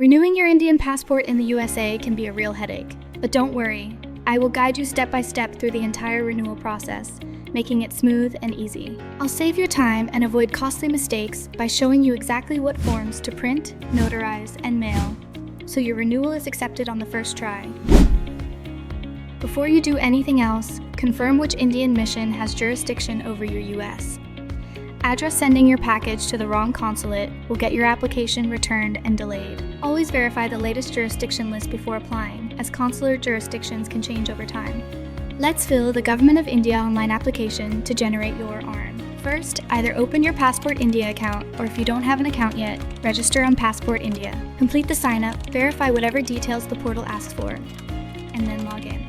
Renewing your Indian passport in the USA can be a real headache, but don't worry. I will guide you step by step through the entire renewal process, making it smooth and easy. I'll save your time and avoid costly mistakes by showing you exactly what forms to print, notarize, and mail, so your renewal is accepted on the first try. Before you do anything else, confirm which Indian mission has jurisdiction over your US. Address sending your package to the wrong consulate will get your application returned and delayed. Always verify the latest jurisdiction list before applying, as consular jurisdictions can change over time. Let's fill the Government of India online application to generate your ARN. First, either open your Passport India account, or if you don't have an account yet, register on Passport India. Complete the sign-up, verify whatever details the portal asks for, and then log in.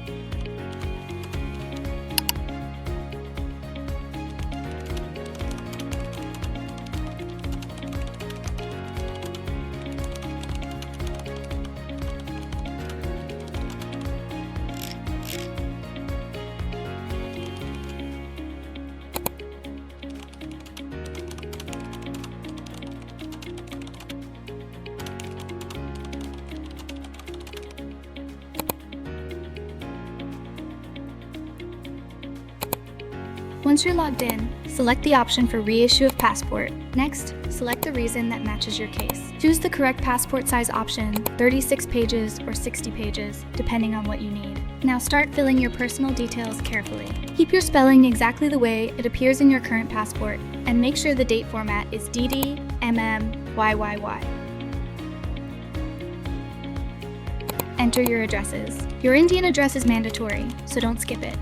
Once you're logged in, select the option for reissue of passport. Next, select the reason that matches your case. Choose the correct passport size option, 36 pages or 60 pages, depending on what you need. Now start filling your personal details carefully. Keep your spelling exactly the way it appears in your current passport, and make sure the date format is DD, MM, YYY. Enter your addresses. Your Indian address is mandatory, so don't skip it.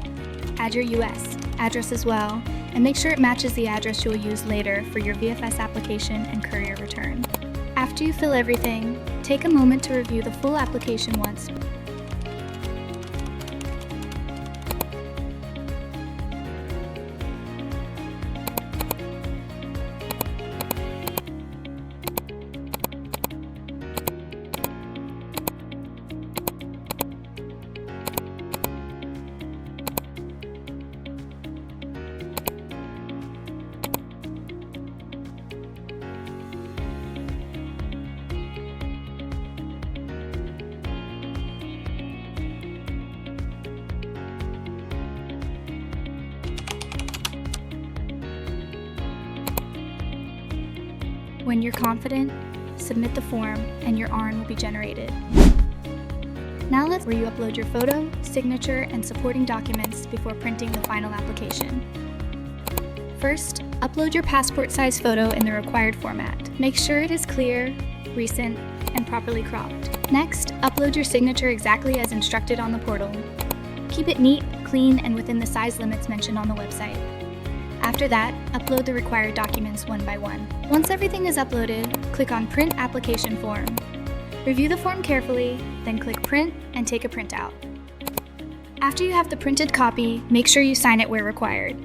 Add your US address as well, and make sure it matches the address you'll use later for your VFS application and courier return. After you fill everything, take a moment to review the full application once. When you're confident, submit the form and your ARN will be generated. Now let's where you upload your photo, signature, and supporting documents before printing the final application. First, upload your passport-size photo in the required format. Make sure it is clear, recent, and properly cropped. Next, upload your signature exactly as instructed on the portal. Keep it neat, clean, and within the size limits mentioned on the website. After that, upload the required documents one by one. Once everything is uploaded, click on Print Application Form. Review the form carefully, then click Print and take a printout. After you have the printed copy, make sure you sign it where required.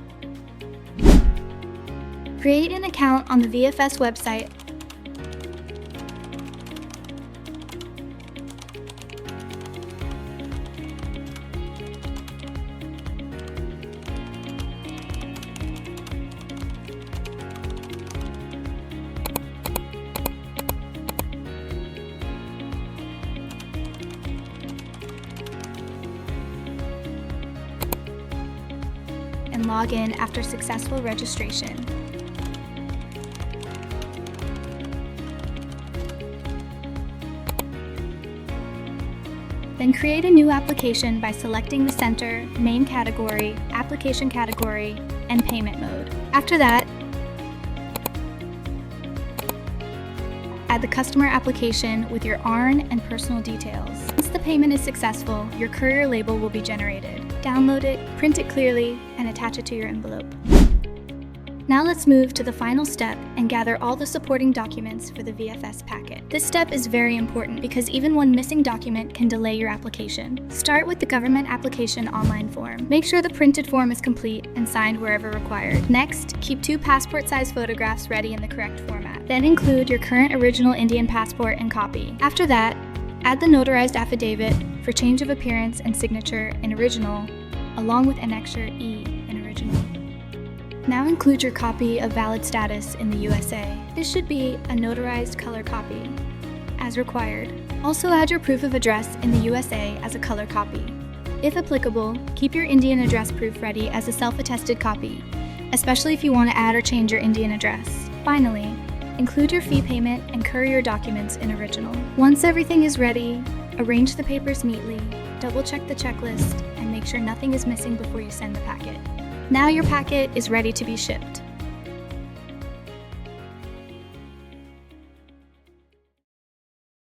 Create an account on the VFS website. And log in after successful registration. Then create a new application by selecting the center, main category, application category, and payment mode. After that, add the customer application with your ARN and personal details. Once the payment is successful, your courier label will be generated. Download it, print it clearly, and attach it to your envelope. Now let's move to the final step and gather all the supporting documents for the VFS packet. This step is very important because even one missing document can delay your application. Start with the government application online form. Make sure the printed form is complete and signed wherever required. Next, keep 2 passport-size photographs ready in the correct format. Then include your current original Indian passport and copy. After that, add the notarized affidavit for change of appearance and signature in original, along with Annexure E in original. Now include your copy of valid status in the USA. This should be a notarized color copy. as required. Also add your proof of address in the USA as a color copy. If applicable, keep your Indian address proof ready as a self-attested copy, especially if you want to add or change your Indian address. Finally, include your fee payment and courier documents in original. Once everything is ready, arrange the papers neatly, double-check the checklist, and make sure nothing is missing before you send the packet. Now your packet is ready to be shipped.